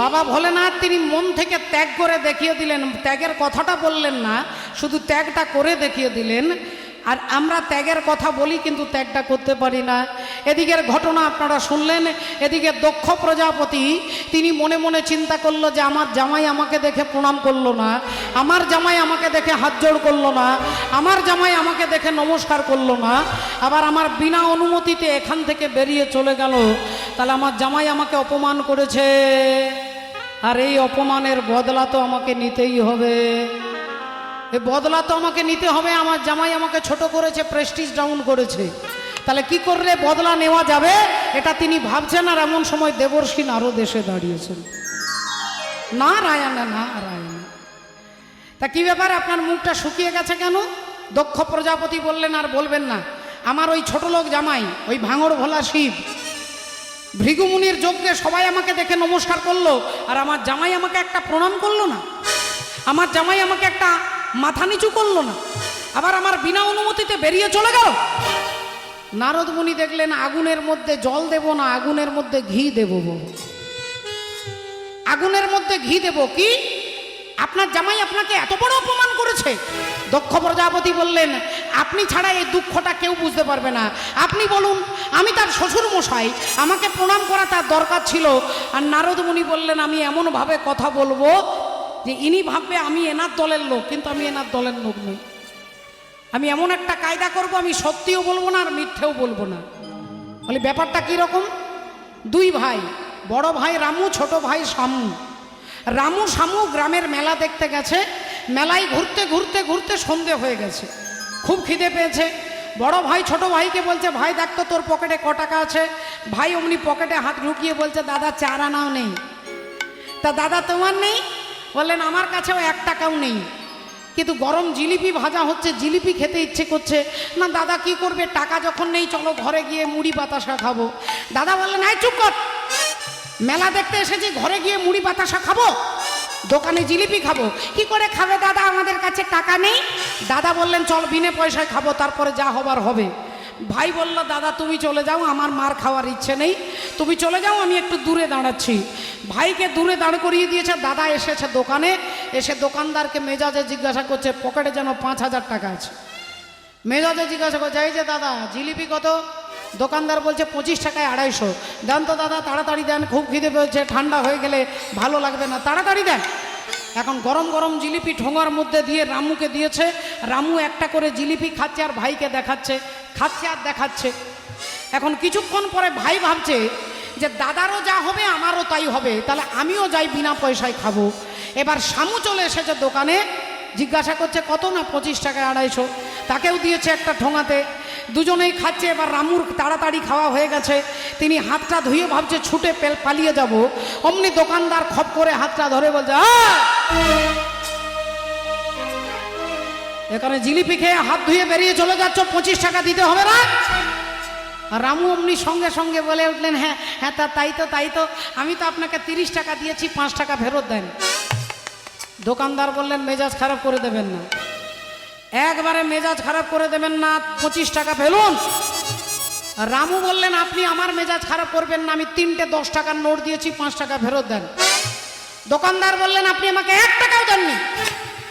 বাবা ভোলেনাথ তিনি মন থেকে ত্যাগ করে দেখিয়ে দিলেন। ত্যাগের কথাটা বললেন না, শুধু ত্যাগটা করে দেখিয়ে দিলেন। আর আমরা ত্যাগের কথা বলি কিন্তু ত্যাগটা করতে পারি না। এদিকের ঘটনা আপনারা শুনলেন। এদিকে দক্ষ প্রজাপতি তিনি মনে মনে চিন্তা করলো যে আমার জামাই আমাকে দেখে প্রণাম করলো না, আমার জামাই আমাকে দেখে হাত জোড় করলো না, আমার জামাই আমাকে দেখে নমস্কার করলো না, আবার আমার বিনা অনুমতিতে এখান থেকে বেরিয়ে চলে গেল। তাহলে আমার জামাই আমাকে অপমান করেছে, আর এই অপমানের বদলা তো আমাকে নিতেই হবে। এই বদলা তো আমাকে নিতে হবে। আমার জামাই আমাকে ছোট করেছে, প্রেস্টিজ ডাউন করেছে, তাহলে কি করলে বদলা নেওয়া যাবে এটা তিনি ভাবছেন। আর এমন সময় দেবর্ষী নারদ এসে দাঁড়িয়েছেন। নারায়ণ নারায়ণ। তা কি ব্যাপার, আপনার মুখটা শুকিয়ে গেছে কেন? দক্ষ প্রজাপতি বললেন আর বলবেন না, আমার ওই ছোট লোক জামাই, ওই ভাঙড় ভোলা শিব, ভৃগুমুনির যজ্ঞে সবাই আমাকে দেখে নমস্কার করলো, আর আমার জামাই আমাকে একটা প্রণাম করলো না, আমার জামাই আমাকে একটা মাথা নিচু করলো না, আবার আমার বিনা অনুমতিতে বেরিয়ে চলে গেল। নারদ মুনি দেখলেন আগুনের মধ্যে জল দেব না, আগুনের মধ্যে ঘি দেব। আগুনের মধ্যে ঘি দেব কি? আপনার জামাই আপনাকে এত বড় অপমান করেছে। দক্ষ প্রজাপতি বললেন আপনি ছাড়া এই দুঃখটা কেউ বুঝতে পারবে না, আপনি বলুন। আমি তার শ্বশুর মশাই, আমাকে প্রণাম করা তার দরকার ছিল। আর নারদ মুনি বললেন আমি এমনভাবে কথা বলবো যে ইনি ভাববে আমি এনার দলের লোক, কিন্তু আমি এনার দলের লোক নই। আমি এমন একটা কায়দা করব, আমি সত্যিও বলবো না আর মিথ্যেও বলবো না। বলি ব্যাপারটা কীরকম? দুই ভাই, বড় ভাই রামু, ছোট ভাই শামু। রামু শামু গ্রামের মেলা দেখতে গেছে। মেলায় ঘুরতে ঘুরতে ঘুরতে সন্ধে হয়ে গেছে, খুব খিদে পেয়েছে। বড় ভাই ছোট ভাইকে বলছে ভাই দেখ তো তোর পকেটে ক টাকা আছে। ভাই অমনি পকেটে হাত ঢুকিয়ে বলছে দাদা 4 আনাও নেই। তা দাদা তোমার নেই? বললেন আমার কাছেও 1 টাকাও নেই, কিন্তু গরম জিলিপি ভাজা হচ্ছে, জিলিপি খেতে ইচ্ছে করছে। না দাদা কি করবে, টাকা যখন নেই চলো ঘরে গিয়ে মুড়ি বাতাসা খাবো। দাদা বললেন এই চুপ কর, মেলা দেখতে এসেছি, ঘরে গিয়ে মুড়ি বাতাসা খাবো? দোকানে জিলিপি খাবো। কি করে খাবে দাদা, আমাদের কাছে টাকা নেই। দাদা বললেন চল বিনে পয়সায় খাবো, তারপরে যা হবার হবে। ভাই বলল দাদা তুমি চলে যাও, আমার মার খাওয়ার ইচ্ছে নেই, তুমি চলে যাও, আমি একটু দূরে দাঁড়াচ্ছি। ভাইকে দূরে দাঁড় করিয়ে দিয়েছে। দাদা এসেছে দোকানে, এসে দোকানদারকে মেজাজে জিজ্ঞাসা করছে পকেটে যেন 5,000 টাকা আছে। মেজাজে জিজ্ঞাসা করছে এই যে দাদা জিলিপি কত? দোকানদার বলছে 25 টাকায় 250। দেন তো দাদা, তাড়াতাড়ি দেন, খুব খিদে পেয়েছে, ঠান্ডা হয়ে গেলে ভালো লাগবে না, তাড়াতাড়ি দেন। এখন গরম গরম জিলিপি ঠোঙার মধ্যে দিয়ে রামুকে দিয়েছে। রামু একটা করে জিলিপি খাচ্ছে আর ভাইকে দেখাচ্ছে, খাচ্ছে আর দেখাচ্ছে। এখন কিছুক্ষণ পরে ভাই ভাবছে যে দাদারও যা হবে আমারও তাই হবে, তাহলে আমিও যাই বিনা পয়সায় খাবো। এবার শামু চলে এসেছে দোকানে, জিজ্ঞাসা করছে কত? না 25 টাকায় 250। তাকেও দিয়েছে একটা ঠোঙাতে, দুজনেই খাচ্ছে। এবার রামুর তাড়াতাড়ি খাওয়া হয়ে গেছে, তিনি হাতটা ধুয়ে ভাবছে ছুটে পালিয়ে যাব। অমনি দোকানদার খপ করে হাতটা ধরে বলছে এখানে জিলিপি খেয়ে হাত ধুয়ে বেরিয়ে চলে যাচ্ছ, 25 টাকা দিতে হবে না? রামু অমনি সঙ্গে সঙ্গে বলে উঠলেন হ্যাঁ হ্যাঁ তাই তো আমি তো আপনাকে 30 টাকা দিয়েছি, 5 টাকা ফেরত দেন। দোকানদার বললেন মেজাজ খারাপ করে দেবেন না, একবারে মেজাজ খারাপ করে দেবেন না, 25 টাকা ফেলুন। রামু বললেন আপনি আমার মেজাজ খারাপ করবেন না, আমি 3টে 10 টাকার নোট দিয়েছি, 5 টাকা ফেরত দেন। দোকানদার বললেন আপনি আমাকে 1 টাকাও দেননি।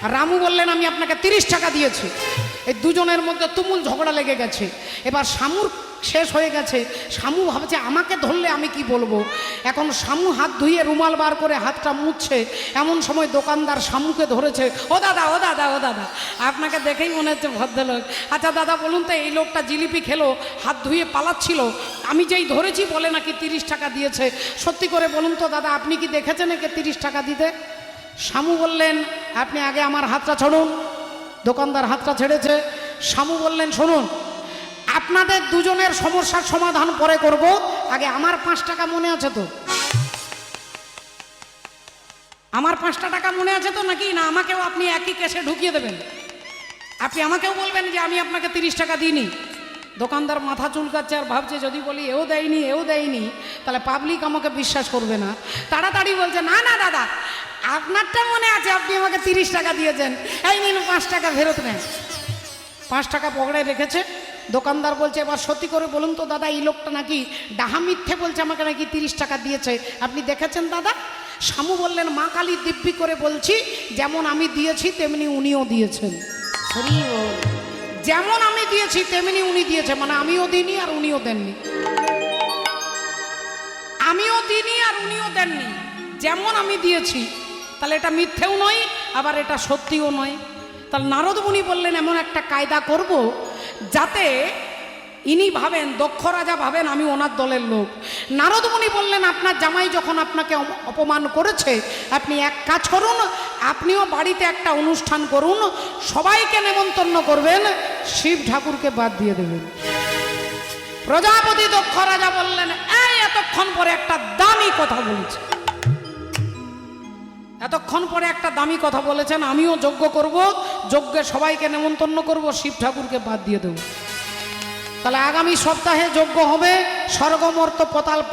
আর রামু বললেন আমি আপনাকে 30 টাকা দিয়েছি। এই দুজনের মধ্যে তুমুল ঝগড়া লেগে গেছে। এবার শামুর শেষ হয়ে গেছে। শামু ভাবছে আমাকে ধরলে আমি কি বলবো। এখন শামু হাত ধুয়ে রুমাল বার করে হাতটা মুছছে, এমন সময় দোকানদার শামুকে ধরেছে। ও দাদা ও দাদা ও দাদা, আপনাকে দেখেই মনে হচ্ছে ভদ্রলোক। আচ্ছা দাদা বলুন তো, এই লোকটা জিলিপি খেলো, হাত ধুয়ে পালাচ্ছিল, আমি যেই ধরেছি বলে নাকি 30 টাকা দিয়েছে, সত্যি করে বলুন তো দাদা, আপনি কি দেখেছেন একে 30 টাকা দিতে? শামু বললেন আপনি আগে আমার হাতটা ছাড়ুন। দোকানদার হাতটা ছেড়েছে। শামু বললেন শুনুন, আপনাদের দুজনের সমস্যার সমাধান পরে করব, আগে আমার 5 টাকা মনে আছে তো? আমার 5টা টাকা মনে আছে তো নাকি? না আমাকেও আপনি একই কেসে ঢুকিয়ে দেবেন? আপনি আমাকেও বলবেন যে আমি আপনাকে 30 টাকা দিইনি? দোকানদার মাথা চুলকাচ্ছে আর ভাবছে যদি বলি এও দেয়নি তাহলে পাবলিক আমাকে বিশ্বাস করবে না। তাড়াতাড়ি বলছে না না দাদা, আপনারটা মনে আছে, আপনি আমাকে 30 টাকা দিয়েছেন, এই নিন 5 টাকা ফেরত নেন। 5 টাকা পকেটে রেখেছে। দোকানদার বলছে এবার সত্যি করে বলুন তো দাদা, এই লোকটা নাকি ডাহা মিথ্যে বলছে, আমাকে নাকি 30 টাকা দিয়েছে, আপনি দেখেছেন দাদা? শামু বললেন মা কালী দিব্যি করে বলছি, যেমন আমি দিয়েছি তেমনি উনিও দিয়েছেন। হরি বল। যেমন আমি দিয়েছি তেমনি উনি দিয়েছে, মানে আমিও দিইনি আর উনিও দেননি, আমিও দিইনি আর উনিও দেননি, যেমন আমি দিয়েছি। তাহলে এটা মিথ্যেও নয়, আবার এটা সত্যিও নয়। তাহলে নারদ মুনি বললেন এমন একটা কায়দা করব যাতে ইনি ভাবেন, দক্ষ রাজা ভাবেন আমি ওনার দলের লোক। নারদ মুনি বললেন আপনার জামাই যখন আপনাকে অপমান করেছে, আপনি এক কাজ করুন, আপনিও বাড়িতে একটা অনুষ্ঠান করুন, সবাইকে নেমন্তন্ন করবেন, শিব ঠাকুরকে বাদ দিয়ে দেবেন। প্রজাপতি দক্ষ রাজা বললেন এই এতক্ষণ পরে একটা দামি কথা বলেছে, এতক্ষণ পরে একটা দামি কথা বলেছেন, আমিও যজ্ঞ করব, যজ্ঞে সবাইকে নেমন্তন্ন করব, শিব ঠাকুরকে বাদ দিয়ে দেব। তাহলে আগামী সপ্তাহে যজ্ঞ হবে, স্বর্গমর্ত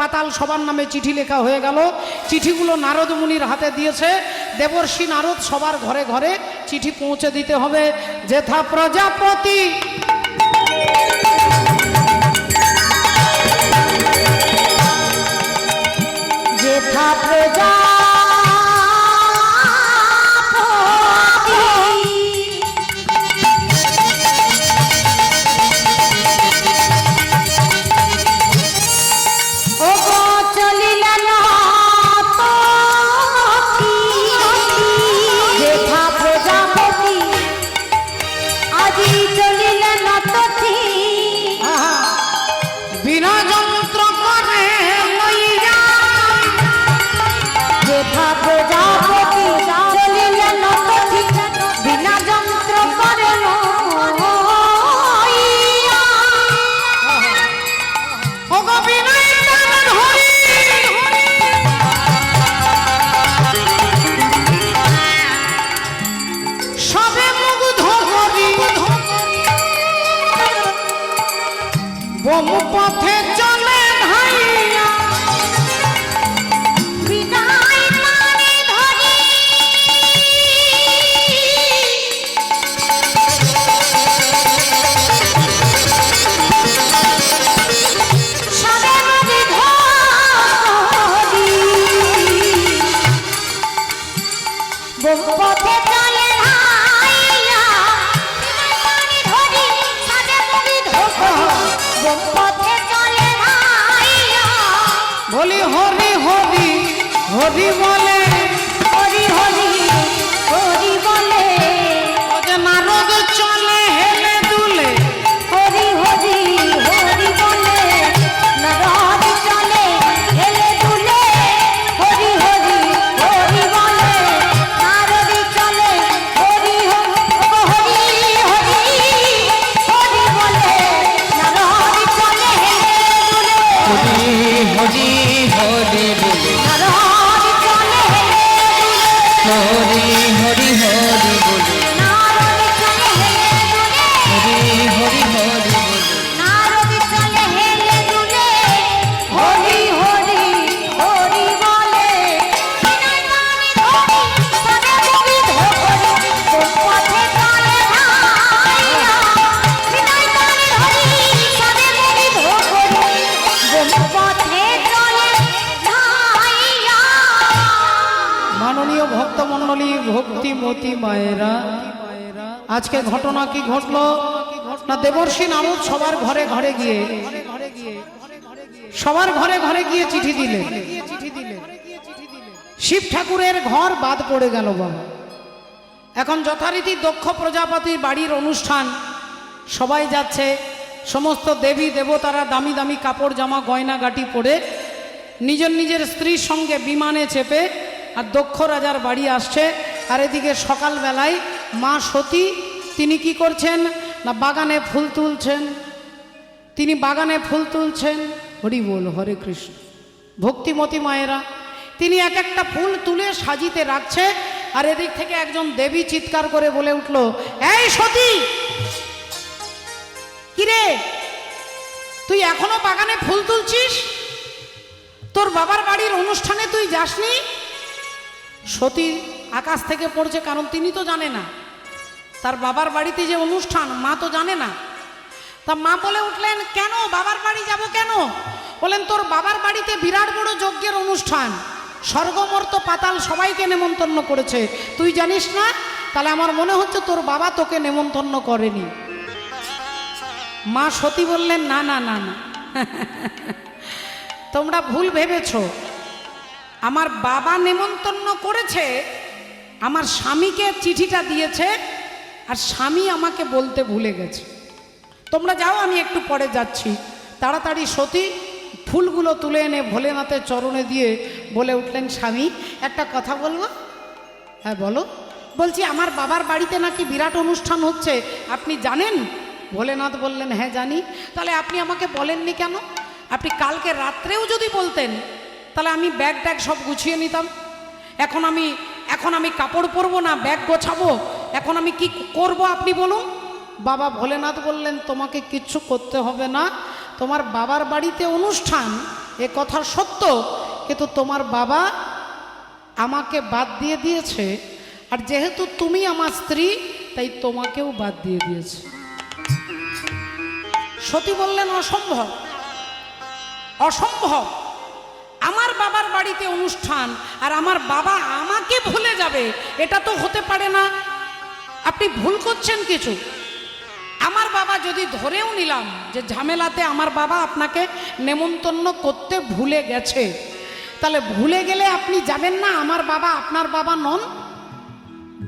পাতাল সবার নামে চিঠি লেখা হয়ে গেল। চিঠিগুলো নারদ মুনির হাতে দিয়েছে দেবর্ষি নারদ, সবার ঘরে ঘরে চিঠি পৌঁছে দিতে হবে। যেথা প্রজাপতি যেথা প্রজা পথে চলে ভাইয়া, বিদায় মানে ধরি সবে মধ্যে ধরি পথে চলে ভাইয়া, বিদায় মানে ধরি সবে মধ্যে ধরি পথে চলে ভাইয়া, বলি হরি হরি হরি বলে, হরি হরি হরি বলে, ও যে নারদ চলে হেলে দুলে, হরি হরি হরি বলে, নারদ চলে হেলে দুলে, হরি হরি হরি বলে, নারদ চলে হরি হরি হরি হরি বলে, নারদ চলে হেলে দুলে, হরি হরি হরি বলে, নারদ চলে হেলে দুলে, হরি হরি হরি বলে, নারদ চলে হেলে দুলে, হরি হরি হরি বলে, নারদ চলে হেলে দুলে, হরি হরি হরি বলে, বিনয় বাণী ধরি সবে মুখি ধরি, কোন পথে চলে ভাইয়া, বিনয় বাণী ধরি সবে মুখি ধরি, কোন পথে চলে ভাইয়া। মাননীয় ভক্তমণ্ডলী, ভক্তিমতী মায়েরা, আজকে ঘটনা কি ঘটলো না, দেবর্ষি নারদ সবার ঘরে ঘরে গিয়ে, সবার ঘরে ঘরে গিয়ে চিঠি দিলেন। শিব ঠাকুরের ঘর বাদ পড়ে গেল বাবা। এখন যথারীতি দক্ষ প্রজাপতির বাড়ির অনুষ্ঠান, সবাই যাচ্ছে, সমস্ত দেবী দেবতারা দামি দামি কাপড় জামা গয়না গাটি পরে নিজের নিজের স্ত্রীর সঙ্গে বিমানে চেপে আর দক্ষ রাজার বাড়ি আসছে। আর এদিকে সকালবেলায় মা সতী তিনি কি করছেন না, বাগানে ফুল তুলছেন, তিনি বাগানে ফুল তুলছেন। হরি বল, হরে কৃষ্ণ। ভক্তিমতী মায়েরা, তিনি এক একটা ফুল তুলে সাজিতে রাখছে, আর এদিক থেকে একজন দেবী চিৎকার করে বলে উঠল, এই সতী, কিরে তুই এখনো বাগানে ফুল তুলছিস? তোর বাবার বাড়ির অনুষ্ঠানে তুই যাসনি? সতী আকাশ থেকে পড়ছে, কারণ তিনি তো জানে না তার বাবার বাড়িতে যে অনুষ্ঠান, মা তো জানে না। তা মা বলে উঠলেন, কেন বাবার বাড়ি যাব কেন? বলেন তোর বাবার বাড়িতে বিরাট বড় যজ্ঞের অনুষ্ঠান, স্বর্গমর্ত পাতাল সবাইকে নেমন্তন্ন করেছে, তুই জানিস না? তাহলে আমার মনে হচ্ছে তোর বাবা তোকে নেমন্তন্ন করেনি। মা সতী বললেন, না না না না, তোমরা ভুল ভেবেছ। আমার বাবা নেমন্তন্ন করেছে, আমার স্বামীকে চিঠিটা দিয়েছে, আর স্বামী আমাকে বলতে ভুলে গেছে। তোমরা যাও, আমি একটু পরে যাচ্ছি। তাড়াতাড়ি সতী ফুলগুলো তুলে এনে ভোলেনাথের চরণে দিয়ে বলে উঠলেন, স্বামী একটা কথা বলবো? হ্যাঁ বলো। বলছি আমার বাবার বাড়িতে নাকি বিরাট অনুষ্ঠান হচ্ছে, আপনি জানেন? ভোলেনাথ বললেন, হ্যাঁ জানি। তাহলে আপনি আমাকে বলেননি কেন? আপনি কালকে রাত্রেও যদি বলতেন তাহলে আমি ব্যাগ ট্যাগ সব গুছিয়ে নিতাম। এখন আমি কাপড় পরবো না ব্যাগ গোছাবো, এখন আমি কি করব আপনি বলুন। বাবা ভোলেনাথ বললেন, তোমাকে কিচ্ছু করতে হবে না, তোমার বাবার বাড়িতে অনুষ্ঠান এ কথা সত্য, কিন্তু তোমার বাবা আমাকে বাদ দিয়ে দিয়েছে, আর যেহেতু তুমি আমার স্ত্রী তাই তোমাকেও বাদ দিয়ে দিয়েছে। সতী বললেন, অসম্ভব, অসম্ভব। আমার বাবার বাড়িতে অনুষ্ঠান আর আমার বাবা আমাকে ভুলে যাবে, এটা তো হতে পারে না। আপনি ভুল করছেন কিছু। আমার বাবা যদি ধরেও নিলাম যে ঝামেলাতে আমার বাবা আপনাকে নেমন্তন্ন করতে ভুলে গেছে, তাহলে ভুলে গেলে আপনি যাবেন না? আমার বাবা আপনার বাবা নন?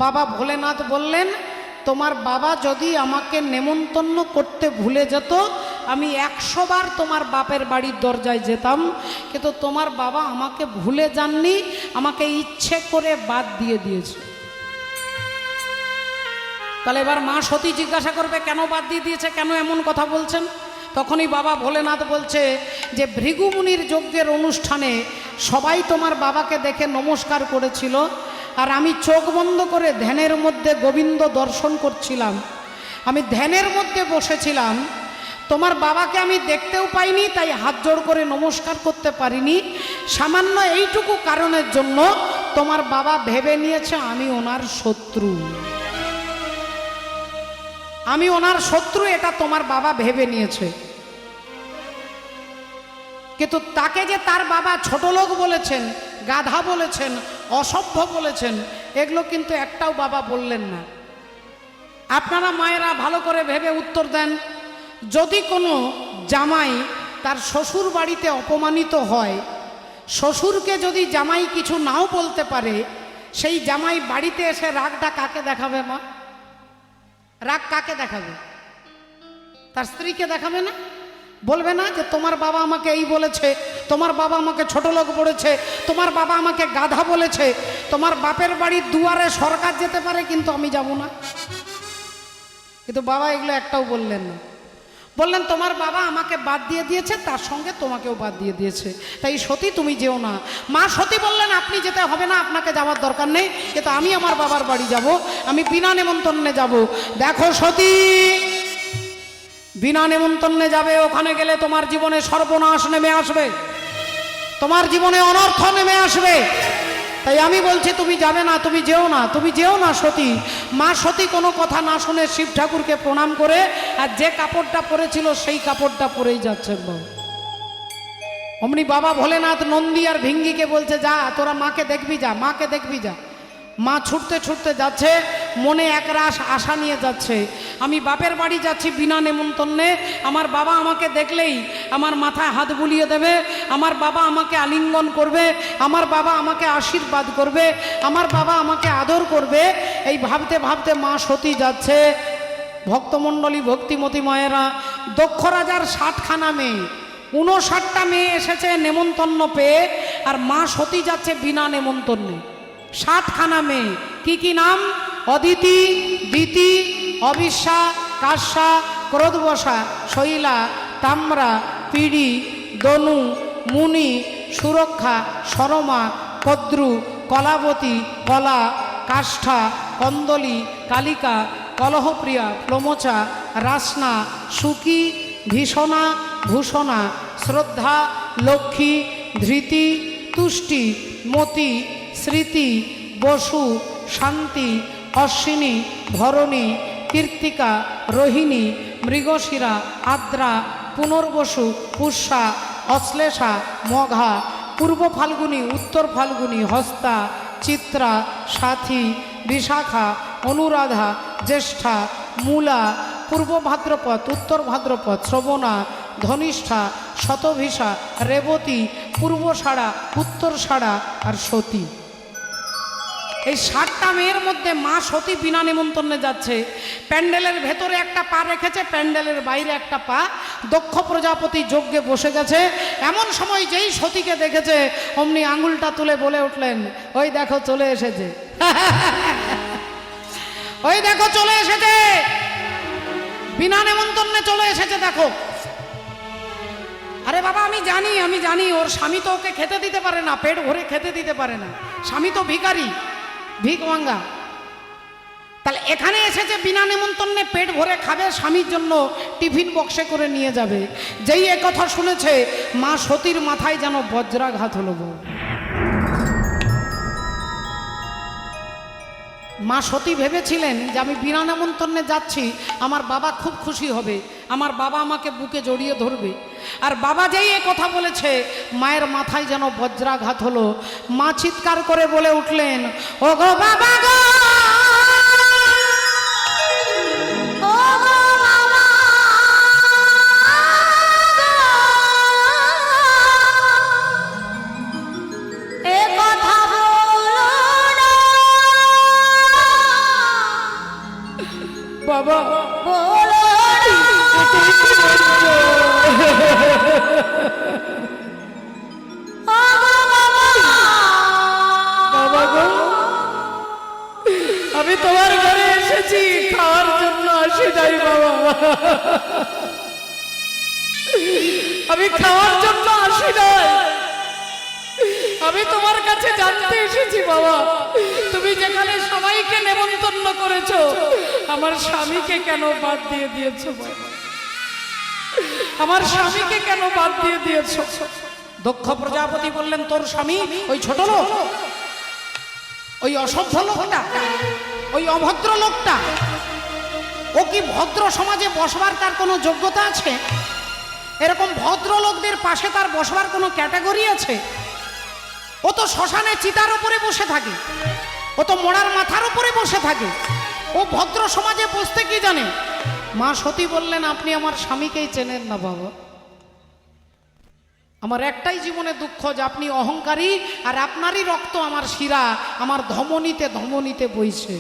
বাবা ভোলেনাথ বললেন, তোমার বাবা যদি আমাকে নেমন্তন্ন করতে ভুলে যেত, আমি 100 বার তোমার বাপের বাড়ির দরজায় যেতাম, কিন্তু তোমার বাবা আমাকে ভুলে যাননি, আমাকে ইচ্ছে করে বাদ দিয়ে দিয়েছে। তাহলে এবার মা সতী জিজ্ঞাসা করবে, কেন বাদ দিয়ে দিয়েছে, কেন এমন কথা বলছেন? তখনই বাবা ভোলেনাথ বলছে যে ভৃগুমুনির যজ্ঞের অনুষ্ঠানে সবাই তোমার বাবাকে দেখে নমস্কার করেছিল, আর আমি চোখ বন্ধ করে ধ্যানের মধ্যে গোবিন্দ দর্শন করছিলাম। আমি ধ্যানের মধ্যে বসেছিলাম, তোমার বাবাকে আমি দেখতেও পাইনি, তাই হাত জোড় করে নমস্কার করতে পারিনি। সামান্য এইটুকু কারণের জন্য তোমার বাবা ভেবে নিয়েছে আমি ওনার শত্রু, আমি ওনার শত্রু, এটা তোমার বাবা ভেবে নিয়েছে। কিন্তু তাকে যে তার বাবা ছোট লোক বলেছেন, গাধা বলেছেন, অসভ্য বলেছেন, এগুলো কিন্তু একটাও বাবা বললেন না। আপনারা মায়েরা ভালো করে ভেবে উত্তর দেন। যদি কোনো জামাই তার শ্বশুর বাড়িতে অপমানিত হয়, শ্বশুরকে যদি জামাই কিছু নাও বলতে পারে, সেই জামাই বাড়িতে এসে রাগটা কাকে দেখাবে মা? রাগ কাকে দেখাবে? তার স্ত্রীকে দেখাবে না? বলবে না যে তোমার বাবা আমাকে এই বলেছে, তোমার বাবা আমাকে ছোট লোক বলেছে, তোমার বাবা আমাকে গাধা বলেছে, তোমার বাপের বাড়ির দুয়ারে সরকার যেতে পারে কিন্তু আমি যাব না? কিন্তু বাবা এগুলো একটাও বললেন না। বললেন তোমার বাবা আমাকে বাদ দিয়ে দিয়েছে, তার সঙ্গে তোমাকেও বাদ দিয়ে দিয়েছে, তাই সতী তুমি যেও না। মা সতী বললেন, আপনি যেতে হবে না, আপনাকে যাওয়ার দরকার নেই, কিন্তু আমি আমার বাবার বাড়ি যাব, আমি বিনা নেমন্তন্নে যাব। দেখো সতী, বিনা নেমন্তন্নে যাবে, ওখানে গেলে তোমার জীবনে সর্বনাশ নেমে আসবে, তোমার জীবনে অনর্থ নেমে আসবে। তাই আমি বলছি তুমি যাবে না, তুমি যেও না, তুমি যেও না সতী। মা সতী কোনো কথা না শুনে শিব ঠাকুরকে প্রণাম করে আর যে কাপড়টা পরেছিল সেই কাপড়টা পরেই যাচ্ছেন। অমনি বাবা ভোলেনাথ নন্দী আর ভিঙ্গিকে বলছে, যা তোরা মাকে দেখবি, যা মাকে দেখবি যা। মা ছুটতে ছুটতে যাচ্ছে, মনে একরাশ আশা নিয়ে যাচ্ছে, আমি বাপের বাড়ি যাচ্ছি বিনা নেমন্তন্নে, আমার বাবা আমাকে দেখলেই আমার মাথায় হাত বুলিয়ে দেবে, আমার বাবা আমাকে আলিঙ্গন করবে, আমার বাবা আমাকে আশীর্বাদ করবে, আমার বাবা আমাকে আদর করবে। এই ভাবতে ভাবতে মা সতী যাচ্ছে। ভক্তমণ্ডলী, ভক্তিমতী মায়েরা, দক্ষ রাজার 60খানা মেয়ে, 59টা মেয়ে এসেছে নেমন্তন্ন পেয়ে, আর মা সতী যাচ্ছে বিনা নেমন্তন্নে। 60খানা মেয়ে, কি কি নাম? অদিতি, দিতি, অবিশ্বা, কাশ্যা, ক্রোধবসা, শৈলা, তাম্রা, পিড়ি, দনু, মুনি, সুরক্ষা, সরমা, কদ্রু, কলাবতী, কলা, কাষ্ঠা, কন্দলী, কালিকা, কলহপ্রিয়া, প্লমচা, রাসনা, সুকি, ভীষণা, ভূষণা, শ্রদ্ধা, লক্ষ্মী, ধৃতি, তুষ্টি, মতি, স্মৃতি, বসু, শান্তি, অশ্বিনী, ভরণী, কীর্তিকা, রোহিণী, মৃগশিরা, আদ্রা, পুনর্বসু, পুষ্যা, অশ্লেষা, মঘা, পূর্ব ফাল্গুনী, উত্তর ফাল্গুনী, হস্তা, চিত্রা, সাথী, বিশাখা, অনুরাধা, জ্যেষ্ঠা, মূলা, পূর্ব ভাদ্রপদ, উত্তর ভাদ্রপদ, শ্রবণা, ধনিষ্ঠা, শতভিষা, রেবতী, পূর্বষাঢ়া, উত্তরষাঢ়া আর সতী। এই 60টা মেয়ের মধ্যে মা সতী বিনা নিমন্ত্রণে যাচ্ছে। প্যান্ডেলের ভেতরে একটা পা রেখেছে, প্যান্ডেলের বাইরে একটা পা। দক্ষ প্রজাপতি যজ্ঞে বসে গেছে। এমন সময় যেই সতীকে দেখেছে অমনি আঙুলটা তুলে বলে উঠলেন, ওই দেখো চলে এসেছে, ওই দেখো চলে এসেছে, বিনা নিমন্ত্রণে চলে এসেছে দেখো। আরে বাবা আমি জানি ওর স্বামী তো ওকে খেতে দিতে পারে না, পেট ভরে খেতে দিতে পারে না, স্বামী তো ভিখারি, ভিক মাঙ্গা। তাহলে এখানে এসেছে বিনা নিমন্ত্রণে পেট ভরে খাবে, স্বামীর জন্য টিফিন বক্সে করে নিয়ে যাবে। যেই এ কথা শুনেছে মা সতীর মাথায় যেন বজ্রাঘাত হলো। মা সতী ভেবেছিলেন যে আমি বিনা নিমন্ত্রণে যাচ্ছি, আমার বাবা খুব খুশি হবে, আমার বাবা আমাকে বুকে জড়িয়ে ধরবে। আর বাবা যেই এ কথা বলেছে মায়ের মাথায় যেন বজ্রাঘাত হলো। মা চিৎকার করে বলে উঠলেন, ও গো বাবা গো, ও গো বাবা, এ কথা বলো না, বাবা বলো না। ও গো বাবা, বাবা গো, আমি তোমার ঘরে এসেছি, খাওয়ার জন্য আসি নাই বাবা, আমি খাওয়ার জন্য আসি নাই, আমি তোমার কাছে জানতে এসেছি বাবা, তুমি যেখানে সবাইকে নেমন্তন্ন করেছো আমার স্বামীকে কেন বাদ দিয়ে দিয়েছো বাবা, আমার স্বামীকে কেন বাদ দিয়ে দিয়েছো? দক্ষ প্রজাপতি বললেন, তোর স্বামী ওই ছোট লোক, ওই অসভ্য লোকটা, ওই অভদ্র লোকটা, ও কি ভদ্র সমাজে বসবার তার কোনো যোগ্যতা আছে? এরকম ভদ্র লোকদের পাশে তার বসবার কোনো ক্যাটাগরি আছে? ও তো শ্মশানে চিতার উপরে বসে থাকে, ও তো মোড়ার মাথার উপরে বসে থাকে, ও ভদ্র সমাজে বসতে কি জানে? মা সতী বললেন, আপনি আমার স্বামীকেই চেনেন না বাবা, আমার একটাই জীবনে দুঃখ যে আপনি অহংকারী, আর আপনারই রক্ত আমার শিরা, আমার ধমনীতে ধমনীতে বইছে।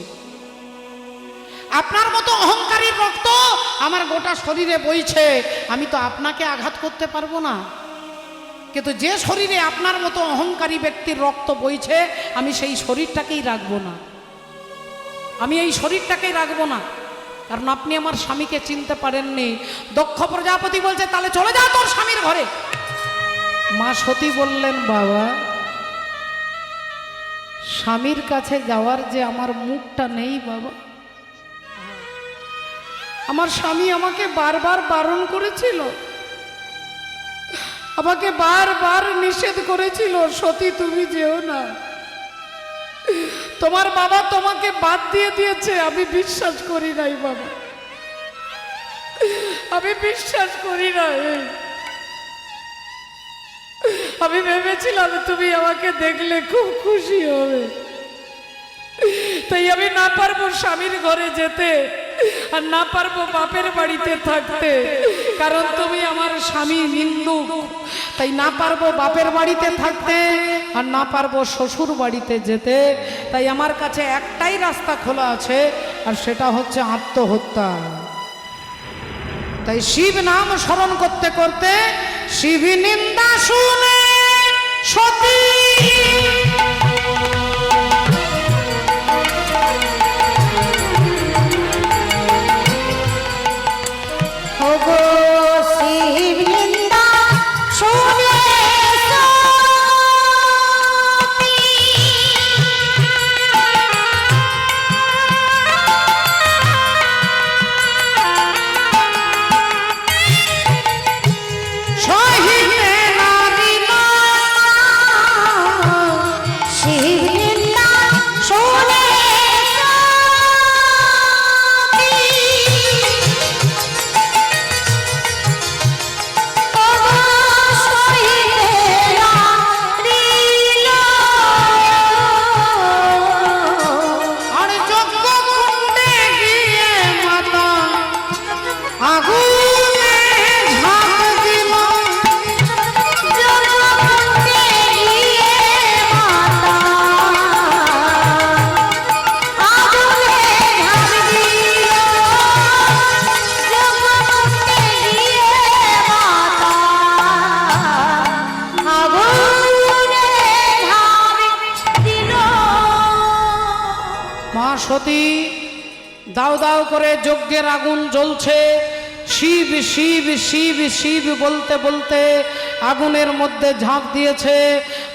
আপনার মতো অহংকারীর রক্ত আমার গোটা শরীরে বইছে, আমি তো আপনাকে আঘাত করতে পারবো না, কিন্তু যে শরীরে আপনার মতো অহংকারী ব্যক্তির রক্ত বইছে আমি সেই শরীরটাকেই রাখবো না, আমি এই শরীরটাকেই রাখবো না, কারণ আপনি আমার স্বামীকে চিনতে পারেননি। দক্ষ প্রজাপতি বলছে, তাহলে চলে যা তোর স্বামীর ঘরে। মা সতী বললেন, বাবা স্বামীর কাছে যাওয়ার যে আমার মুখটা নেই বাবা, আমার স্বামী আমাকে বারবার বারণ করেছিল, আমাকে বারবার নিষেধ করেছিল, সতী তুমি যেও না, তোমার বাবা তোমাকে বাদ দিয়ে দিয়েছে। আমি বিশ্বাস করি নাই বাবা, আমি বিশ্বাস করি নাই, আমি ভেবেছিলাম তুমি আমাকে দেখলে খুব খুশি হবে, তাই আমি না পারবো স্বামীর ঘরে যেতে, আর না পারবো বাপের বাড়িতে থাকতে, কারণ তুমি আমার স্বামী নিন্দুক, তাই না পারবো বাপের বাড়িতে থাকতে, আর না পারবো শ্বশুর বাড়িতে যেতে, তাই আমার কাছে একটাই রাস্তা খোলা আছে, আর সেটা হচ্ছে আত্মহত্যা। তাই শিব নাম স্মরণ করতে করতে শিব নিন্দা শুনে সতী ও গো শিব নিন্দা শুনে সহিতে নারী মা সতী দাও দাও করে যজ্ঞের আগুন জ্বলছে, শিব শিব শিব শিব বলতে বলতে আগুনের মধ্যে ঝাঁপ দিয়েছে।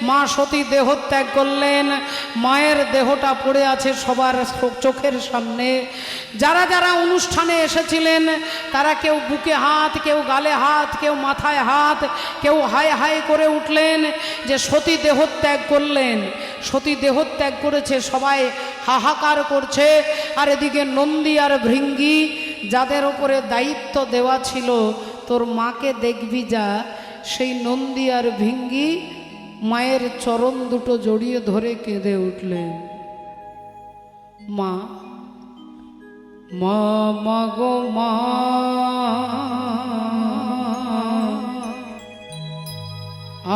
মা সতী দেহত্যাগ করলেন। মায়ের দেহটা পড়ে আছে সবার চোখের সামনে। যারা যারা অনুষ্ঠানে এসেছিলেন তারা কেউ বুকে হাত, কেউ গালে হাত, কেউ মাথায় হাত, কেউ হায় হায় করে উঠলেন যে সতী দেহত্যাগ করলেন। সতী দেহত্যাগ করেছে, সবাই হাহাকার করছে। আর এদিকে নন্দী আর ভৃঙ্গি, যাদের ওপরে দায়িত্ব দেওয়া ছিল তোর মাকে দেখবি যা, সেই নন্দী আর ভৃঙ্গি মায়ের চরণ দুটো জড়িয়ে ধরে কেঁদে উঠলেন। মা মা মা গো মা,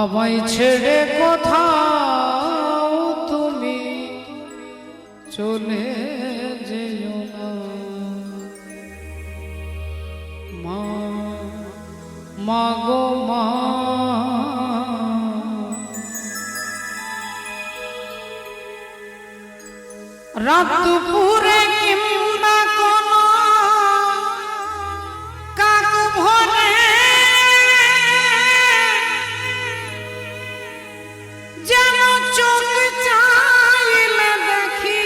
আমায় ছেড়ে কোথাও তুমি চলে যেও না। মা মা গো মা, রাত দুপুরে কিংবা কোনো কাক ভরে যেন চোখ চাইলে দেখি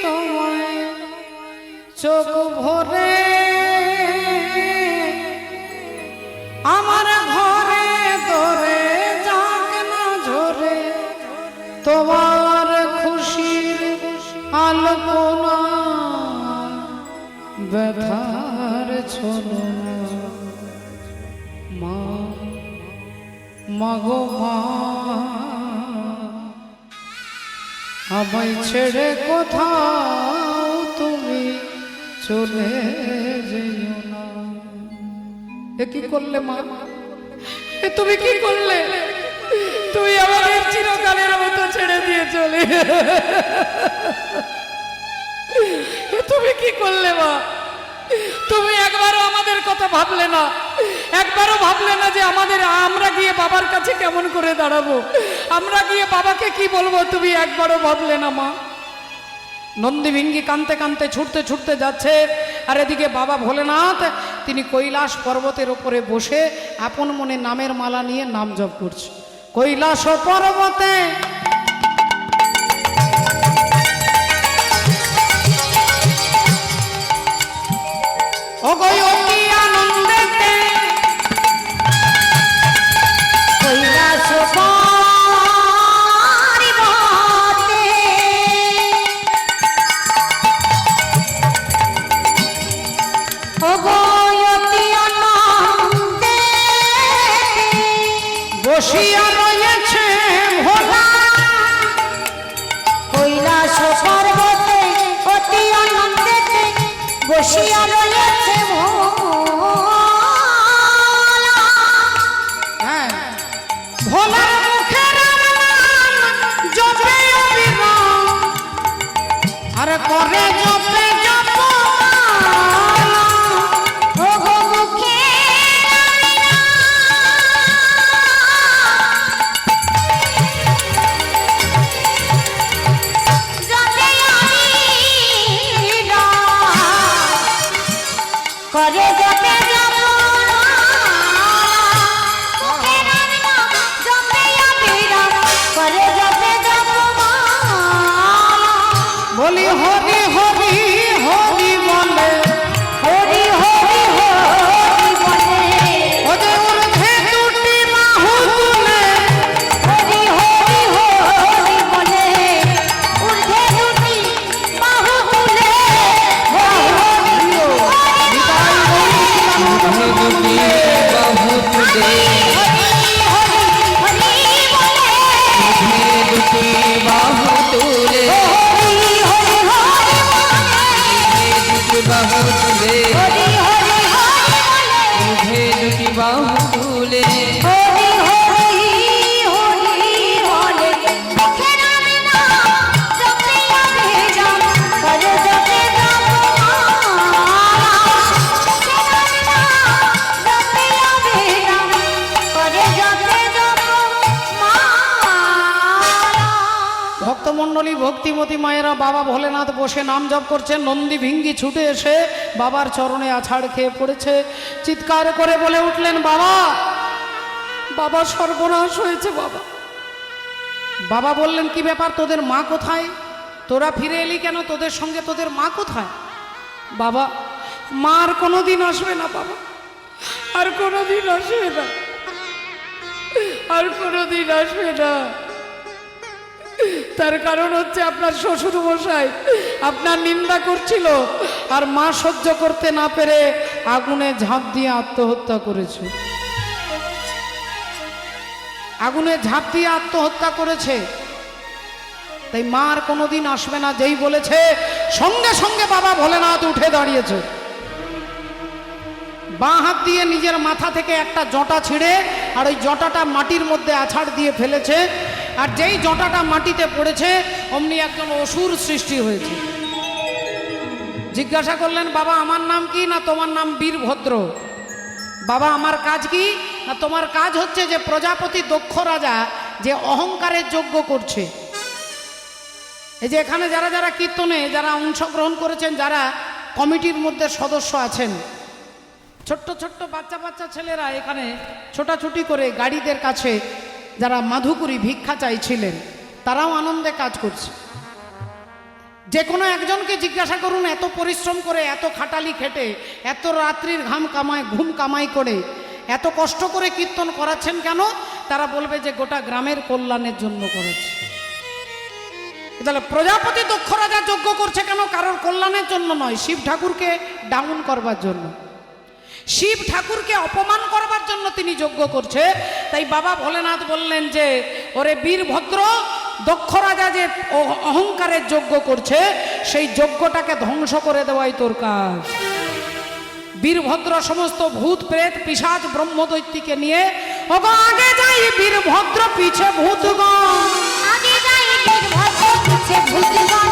তোমায় চোখ ভরে। আমার ঘরে দরে যাক না ঝরে তোমার খুশির আলপনা, ব্যথার ছলনা। মা মাগো মা, আমায় ছেড়ে কোথাও তুমি চলে যেও না। এ কি করলে মা? এ তুমি কি করলে? তুই আমাদের চিরকালের মতো ছেড়ে দিয়ে চলে, এ তুমি কি করলে মা? তুমি একবারও আমাদের কথা ভাবলে না, একবারও ভাবলে না যে আমরা গিয়ে বাবার কাছে কেমন করে দাঁড়াবো, আমরা গিয়ে বাবাকে কি বলবো, তুমি একবারও ভাবলে না মা। নন্দী ভিঙ্গি কানতে কানতে ছুটতে ছুটতে যাচ্ছে। আর এদিকে বাবা ভোলেনাথ তিনি কৈলাস পর্বতের উপরে বসে আপন মনে নামের মালা নিয়ে নাম জপ করছে। কৈলাস পর্বতে অতি আনন্দেতে কৈলাস পর্বতে অতি আনন্দে বসিয়া রয়েছে ভোলা। কৈলাস পর্বতে অতি আনন্দে বসিয়া রয়েছে ভোলা। হ্যাঁ, ভোলার মুখে রাম নাম জপে অবিরাম, আর করে জপে জপ ওগো মুখে জপে অবিরাম, করে জপে জপ মুখে রাম নাম জপে অবিরাম, করে জপে জপ বলি হরি হরি হরি বলে, হরি হরি হরি বলে, ওদের ঊর্ধ্বে দুটি বাহু তুলে, হরি হরি হরি বলে, ঊর্ধ্বে দুটি বাহু তুলে, হরি হরি নিতাই দুটি বাহু তুলে, হরি বলে, দুটি বাহু তুলে, হরি হরি হরি ভক্তমণ্ডলী ভক্তিমতী মায়েরা, বাবা ভোলেনাথ বসে নাম জপ করছেন। নন্দী ভিঙ্গি ছুটে এসে বাবার চরণে আছাড় খেয়ে পড়েছে, চিৎকার করে বলে উঠলেন, বাবা, বাবা সর্বনাশ হয়েছে বাবা। বাবা বললেন, কি ব্যাপার, তোদের মা কোথায়? তোরা ফিরে এলি কেন? তোদের সঙ্গে তোদের মা কোথায়? বাবা, মা আর কোনোদিন আসবে না বাবা, আর কোনোদিন আসবে না, আর কোনোদিন আসবে না। তার কারণ হচ্ছে আপনার শ্বশুর মশাই আপনার নিন্দা করছিল, আর মা সহ্য করতে না পেরে আগুনে ঝাঁপ দিয়ে আত্মহত্যা করেছে। আগুনে ঝাঁপ দিয়ে আত্মহত্যা করেছে, তাই মা আর কোনোদিন আসবে না যেই বলেছে, সঙ্গে সঙ্গে বাবা ভোলেনাথ উঠে দাঁড়িয়েছে। বাঁ হাত দিয়ে নিজের মাথা থেকে একটা জটা ছিঁড়ে আর ওই জটাটা মাটির মধ্যে আছাড় দিয়ে ফেলেছে। আর যেই জটাটা মাটিতে পড়েছে অমনি একজন অসুর সৃষ্টি হয়েছে। জিজ্ঞাসা করলেন, বাবা আমার নাম কি? না তোমার নাম বীরভদ্র। বাবা আমার কাজ কি? না তোমার কাজ হচ্ছে যে প্রজাপতি দক্ষ রাজা যে অহংকারের যজ্ঞ করছে। এই যে এখানে যারা যারা কীর্তনে যারা অংশগ্রহণ করেছেন, যারা কমিটির মধ্যে সদস্য আছেন, ছোট্ট ছোট্ট বাচ্চা বাচ্চা ছেলেরা এখানে ছোটাছুটি করে গাড়িদের কাছে যারা মাধুকুরি ভিক্ষা চাইছিলেন, তারাও আনন্দে কাজ করছে। যে কোনো একজনকে জিজ্ঞাসা করুন, এত পরিশ্রম করে, এত খাটালি খেটে, এত রাত্রির ঘুম কামাই করে, এত কষ্ট করে কীর্তন করাচ্ছেন কেন? তারা বলবে যে গোটা গ্রামের কল্যাণের জন্য করেছে। তাহলে প্রজাপতি দক্ষ রাজা যজ্ঞ করছে কেন? কারোর কল্যাণের জন্য নয়, শিব ঠাকুরকে ডাউন করবার জন্য, শিব ঠাকুরকে অপমান করবার জন্য তিনি যজ্ঞ করছে। তাই বাবা ভোলেনাথ বললেন যে, ওরে বীরভদ্র, দক্ষ রাজা যে অহংকারের যজ্ঞ করছে, সেই যজ্ঞটাকে ধ্বংস করে দেওয়াই তোর কাজ। বীরভদ্র সমস্ত ভূত প্রেত পিশাচ ব্রহ্মদৈত্যকে নিয়ে, ওগো আগে যাই বীরভদ্র পিছে ভূতগণ, আগে যাই বীরভদ্র পিছে ভূতগণ,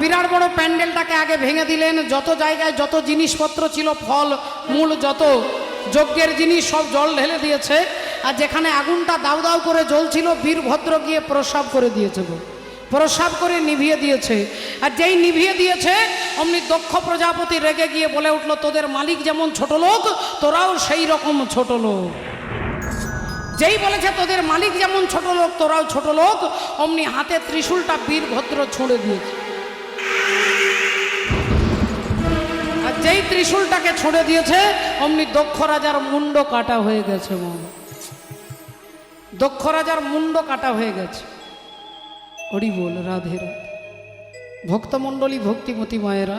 বিরাট বড় প্যান্ডেলটাকে আগে ভেঙে দিলেন। যত জায়গায় যত জিনিসপত্র ছিল, ফল মূল যত যজ্ঞের জিনিস সব জল ঢেলে দিয়েছে। আর যেখানে আগুনটা দাউ দাউ করে জ্বলছিল, বীরভদ্র গিয়ে প্রস্রাব করে দিয়েছে, প্রস্রাব করে নিভিয়ে দিয়েছে। আর যেই নিভিয়ে দিয়েছে অমনি দক্ষ প্রজাপতি রেগে গিয়ে বলে উঠলো, তোদের মালিক যেমন ছোট লোক, তোরাও সেই রকম ছোট লোক। যেই বলেছে তোদের মালিক যেমন ছোট লোক, তোরাও ছোট লোক, অমনি হাতে ত্রিশূলটা বীরভদ্র ছুঁড়ে দিয়েছে। আর যেই ত্রিশূলটাকে ছুঁড়ে দিয়েছে অমনি দক্ষ রাজার মুন্ড কাটা হয়ে গেছে। দক্ষ রাজার মুন্ড কাটা হয়ে গেছে। হরি বল, রাধে রাধে। ভক্তমণ্ডলী ভক্তিমতী মায়েরা,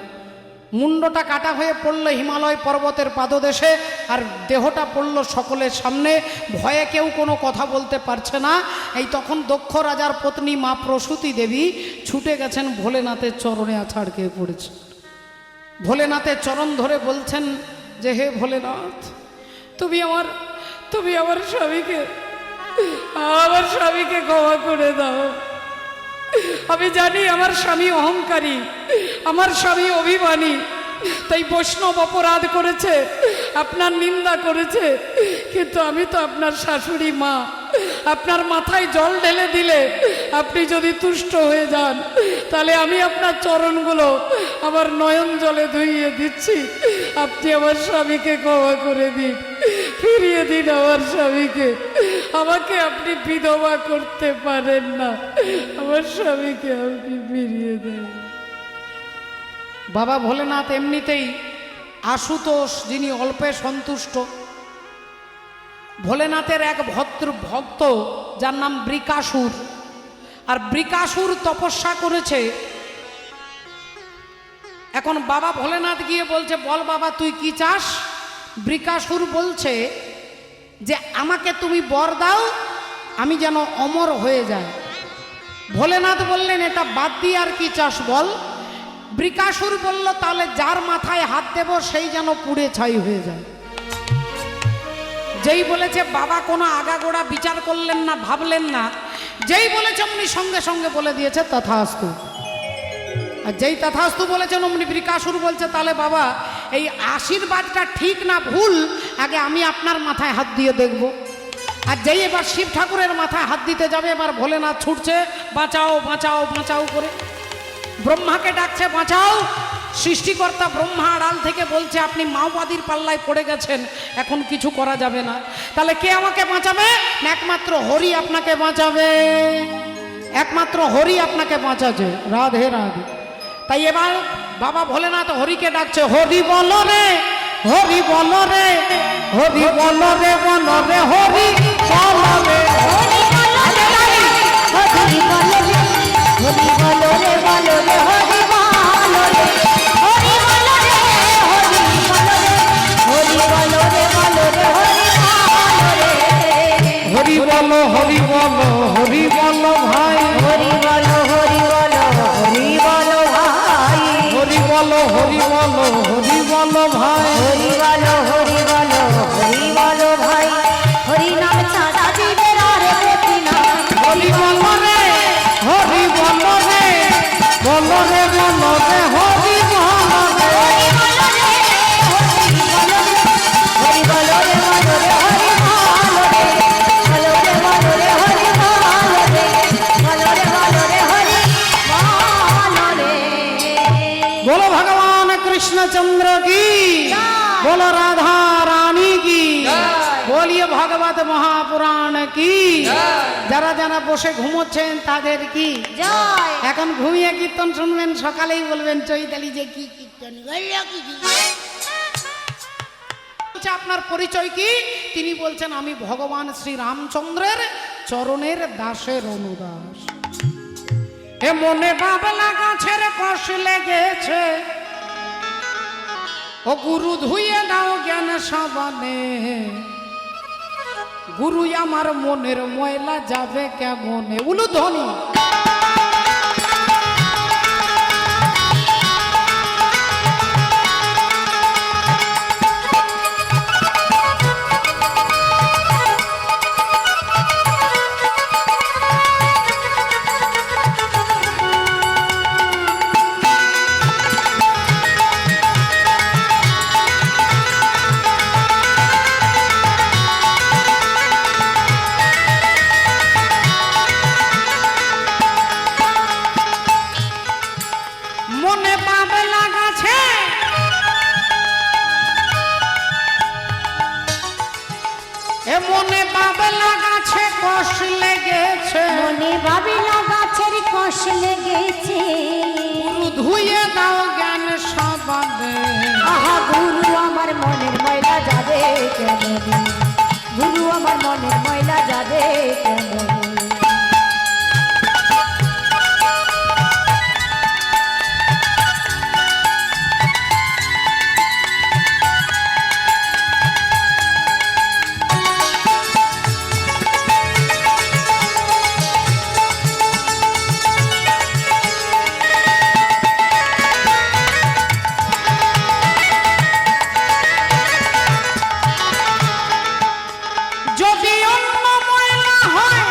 মুন্ডটা কাটা হয়ে পড়ল হিমালয় পর্বতের পাদদেশে, আর দেহটা পড়ল সকলের সামনে। ভয়ে কেউ কোনো কথা বলতে পারছে না। এই তখন দক্ষ রাজার পত্নী মা প্রসূতি দেবী ছুটে গেছেন, ভোলেনাথের চরণে আছাড় খেয়ে পড়েছে। ভোলেনাথের চরণ ধরে বলছেন যে, হে ভোলেনাথ, তুমি আমার স্বামীকে ক্ষমা করে দাও। আমি জানি আমার স্বামী অহংকারী, আমার স্বামী অভিমানী, তাই বৈষ্ণব অপরাধ করেছে, আপনার নিন্দা করেছে। কিন্তু আমি তো আপনার শাশুড়ি মা, আপনার মাথায় জল ঢেলে দিলে আপনি যদি তুষ্ট হয়ে যান, তাহলে আমি আপনার চরণগুলো আমার নয়ন জলে ধুইয়ে দিচ্ছি। আপনি আমার স্বামীকে ক্ষমা করে দিন, ফিরিয়ে দিন আমার স্বামীকে। আমাকে আপনি বিধবা করতে পারেন না, আমার স্বামীকে আপনি ফিরিয়ে দেন। বাবা ভোলেনাথ এমনিতেই আশুতোষ, যিনি অল্পে সন্তুষ্ট, ভোলেনাথের এক ভক্ত যার নাম বৃকাসুর, আর বৃকাসুর তপস্যা করেছে। এখন বাবা ভোলেনাথ গিয়ে বলছে, বল বাবা তুই কি চাস? বৃকাসুর বলছে যে আমাকে তুমি বর দাও, আমি যেন অমর হয়ে যাই। ভোলেনাথ বললেন, এটা বাদ দিয়ে আর কি চাস বল? বৃকাসুর বলল, তাহলে যার মাথায় হাত দেব সেই যেন পুড়ে ছাই হয়ে যায়। যেই বলেছে বাবা কোনো আগাগোড়া বিচার করলেন না, ভাবলেন না, যেই বলেছে অমনি সঙ্গে সঙ্গে বলে দিয়েছে তথাস্তু। আর যেই তথাস্তু বলেছেন অমনি বৃকাসুর বলছে, তাহলে বাবা এই আশীর্বাদটা ঠিক না ভুল, আগে আমি আপনার মাথায় হাত দিয়ে দেখব। আর যেই এবার শিব ঠাকুরের মাথায় হাত দিতে যাবে, এবার ভোলেনাথ ছুটছে, বাঁচাও বাঁচাও বাঁচাও করে, ব্রহ্মাকে ডাকছে বাঁচাও। সৃষ্টিকর্তা ব্রহ্মা আড়াল থেকে বলছে, আপনি মাওবাদীর পাল্লায় পড়ে গেছেন, এখন কিছু করা যাবে না। তাহলে কে আমাকে বাঁচাবে? একমাত্র হরি আপনাকে বাঁচাবে, একমাত্র হরি আপনাকে বাঁচাচ্ছে। রাধে রাধে। তাই এবার বাবা ভোলেনাথ হরিকে ডাকছে, হরি বল রে, হরি বল রে, হরি বল রে, বল রে, হরি বল রে, হরি বলো রে, হরি বলো রে, হরি বলো রে, বলো রে, হরি বলো রে, হরি বলো রে, হরি বলো রে, হরি বলো রে, বলো রে, হরি বলো রে, হরি বলো, হরি বলো, হরি বলো ভাই, হরি বলো, হরি বলো, হরি বলো ভাই, হরি বলো, হরি বলো, হরি বলো ভাই, হরি বলো, হরি বলো ভাই, হরি নাম ছাড়া জীবের আর গতি নাই। হরি বলো রে, হরি বলো রে, বলো রে, বলো রে, হরি বলো রে, হরি বলো রে, হরি বলো রে, বলো রে, হরি বলো রে, বলো রে, বলো রে, হরি বলো রে, বলো রে, বলো রে, হরি বলো রে। बोलो भगवान कृष्णचंद्र की, बोलो राधा रानी की, बोलिए भागवत महापुराण की। যারা যারা বসে ঘুমোচ্ছেন তাদের কি জয়। এখন ঘুমিয়ে কীর্তন শুনবেন, সকালেই বলবেন চৈতালি যে কি কীর্তন গেল কি কি। বলছে, আপনার পরিচয় কি? তিনি বলছেন, আমি ভগবান শ্রী রামচন্দ্রের চরণের দাসের অনুদাস। এ মনে বাবলা গাছের কষ লেগেছে, ও গুরু ধুইয়ে দাও জ্ঞান সাবানে। গুরু আমার মনের ময়লা যাবে কেমনে? উলুধ্বনি। মনে বাবলা গাছে এ মনে বাবলা গাছে কষ লেগেছে, মনে বাবিলা গাছের কষ লেগেছে, গুরু ধুইয়ে দাও জ্ঞান সাবানে। আহা গুরু আমার মনের ময়লা যাবে কেমনে, গুরু আমার মনের ময়লা যাবে কেমনে। যদি অন্য ময়লা হয়,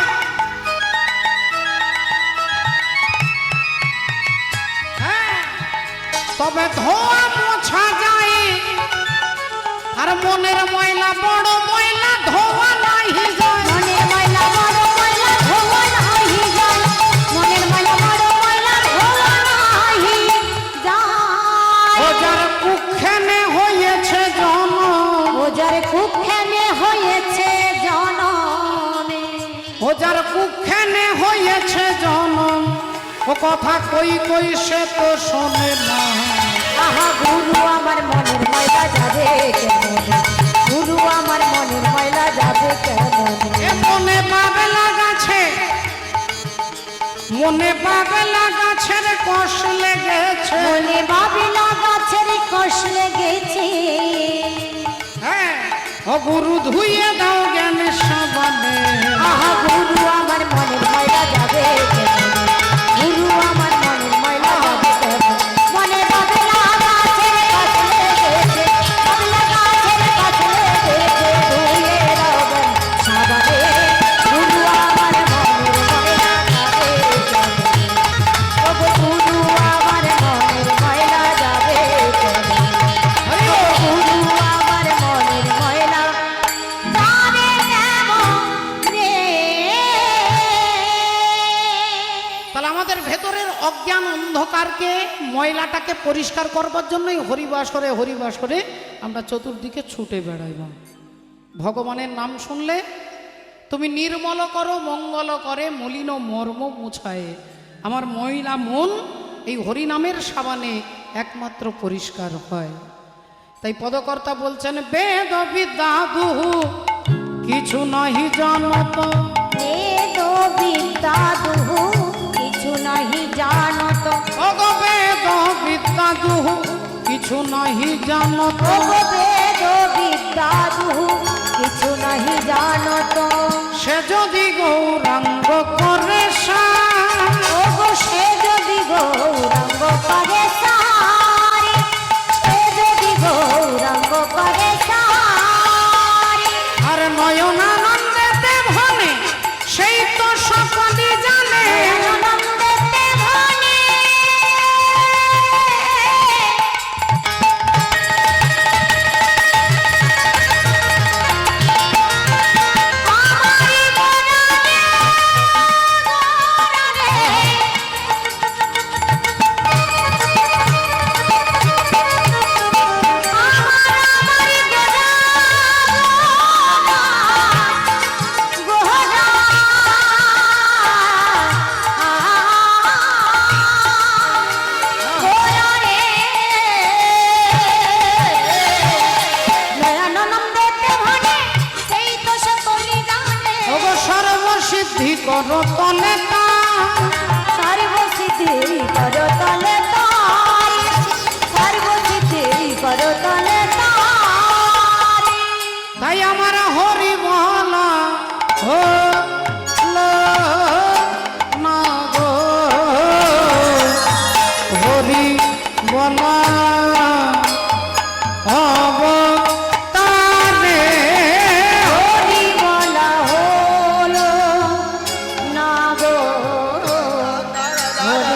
হ্যাঁ, তবে ধোয়া মোছা যায়। আর মনের ময়লা বড় ময়লা, ধোয়া নাহি যায়। মনের ময়লা বড় ময়লা, ধোয়া নাহি যায়, মনের ময়লা বড় ময়লা, ধোয়া নাহি যায়। ও যার কুক্ষেনে হয়েছে জন্ম, ও যার কুক্ষেনে হয়েছে জনমে, ও যার কুক্ষেনে হয়েছে জনম, ও কথা কই কই সে তো শোনে না। আহা গুরু আমার মনের ময়লা যাবে কেমনে, গুরু আমার মনের ময়লা যাবে কেমন এ মনে পাগলা গাছে, মনে পাগলা গাছের কষ লেগেছে। মনে বাবিলা গাছের কষ লেগেছে। হ্যাঁ, ও গুরু ধুইয়ে দাও জ্ঞানের সাবানে। আহা গুরু আমার মনের ময়লা যাবে কেমন, গুরু আমার মনের ময়লা যাবে কেমন। মনে বাবিলা গাছের কষ লেগেছে, বাবিলা গাছের কষ লেগেছে, ধুয়ে দাও জ্ঞান সাবানে। গুরু আমার মনের ময়লা যাবে কেমন, ওগো গুরু আমার মনের ময়লা যাবে কেমন, ওগো গুরু আমার মনের ময়লা যাবে কেমন রে। তাহলে আমাদের ভেতরের অজ্ঞান অন্ধকারকে, ময়লাটাকে পরিষ্কার করবার জন্যই হরিবাসরে হরিবাসরে আমরা চতুর্দিকে ছুটে বেড়াইব। ভগবানের নাম শুনলে তুমি নির্মল করো মঙ্গল করে মলিন মর্ম মুছায়। আমার ময়লা মন এই হরিনামের সাবানে একমাত্র পরিষ্কার হয়। তাই পদকর্তা বলছেন বেদ বিদ্যা দুহু কিছু নাহি জানত। বেদ বিদ্যা দুহু কিছু নাহি জানত, ওগো বেদ বিদ্যা দুহু কিছু নাহি জানত। ওগো বেদ বিদ্যা দুহু কিছু নাহি জানত। সে যদি গৌরাঙ্গ করে সার, ওগো সে যদি গৌরাঙ্গ করে সারি, সে যদি গৌরাঙ্গ করে সারি, আর নয়নানন্দেতে ভনে সেই তো সকলে জানে। আনন্দেতে ভনে আমারি গোরারে ওগো সর্বসিদ্ধি করো তলে তার, সর্বসিদ্ধি করো তলে তার, সর্বসিদ্ধি করো তলে তার। তাই আমার হরি বলা হলো না গো, হরি বলা অবতারে। হরি বলা হলো না গো, হরি বলা হলো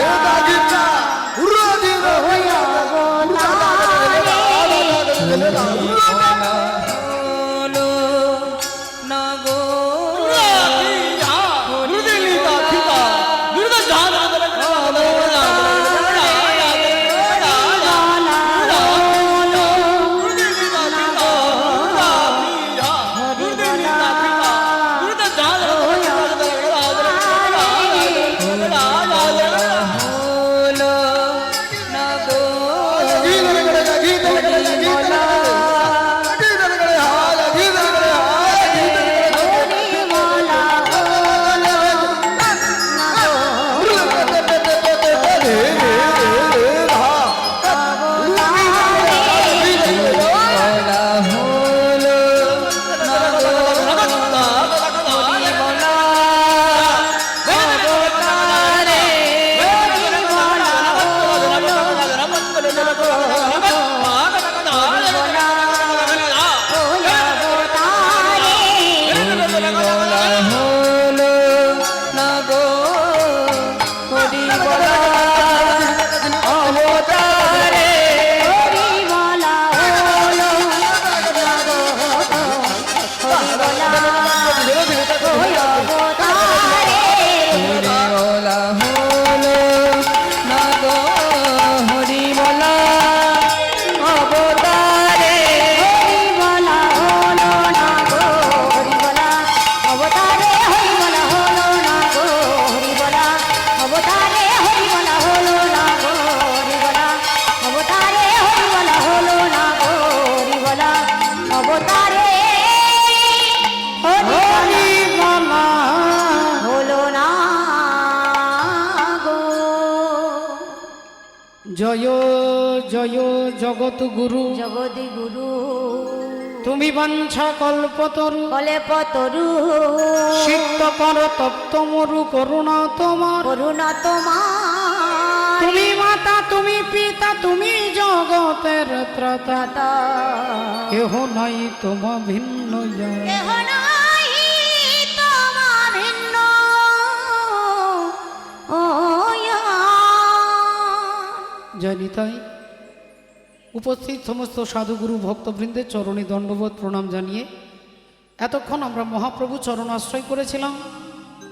না গো হলো না গো জয় জয় জগৎ গুরু জগদি গুরু তুমি বাঞ্ছা কল্পতরু কলে পতরু সিদ্ধ কর তপ্ত মরু করুণা তোমার করুণা তোমার তুমি মাতা তুমি পিতা তুমি জগতের ত্রাতা দাতা কেহ নাই তোমা ভিন্ন জন। কেহ নাই তোমা ভিন্ন জানি তাই উপস্থিত সমস্ত সাধুগুরু ভক্তবৃন্দের চরণে দণ্ডবোধ প্রণাম জানিয়ে এতক্ষণ আমরা মহাপ্রভু চরণ আশ্রয় করেছিলাম।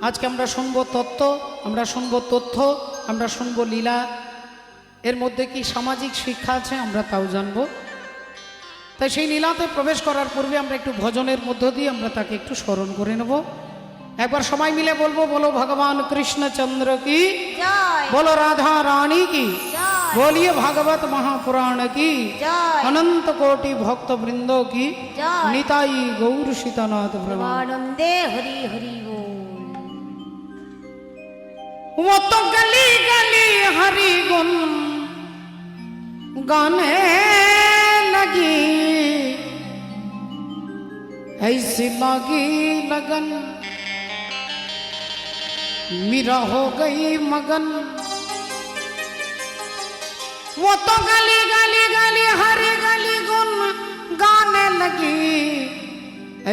আজকে আমরা শুনব তত্ত্ব, আমরা শুনব তথ্য, আমরা শুনব লীলা। এর মধ্যে কি সামাজিক শিক্ষা আছে আমরা তাও জানব। তাই সেই লীলাতে প্রবেশ করার পূর্বে আমরা একটু ভজনের মধ্য দিয়ে আমরা তাকে একটু স্মরণ করে নেব। একবার সবাই মিলে বলবো, বলো ভগবান কৃষ্ণচন্দ্র কি, জয় बोलो राधा रानी की, জয় बोलिए भागवत महापुराण की, জয় अनंत कोटि भक्त वृंदों की, जय। निताई गौर सीतानाथ प्रभु। आनंदे हरि हरि बोल वो तो गली गली हरि गुण गाने लगी, ऐसी लगी लगन मेरा हो गई मगन। वो तो गली गली गली हरी गली गुन गाने लगी,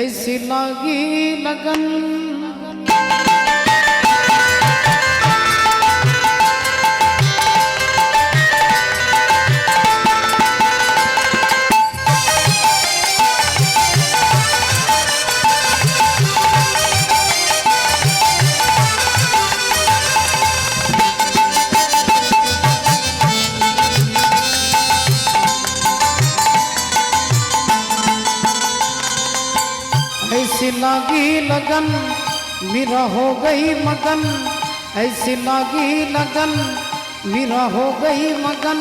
ऐसी लगी लगन। ऐसी लगी लगन मेरा हो गई मगन, ऐसी लगी लगन मेरा हो गई मगन।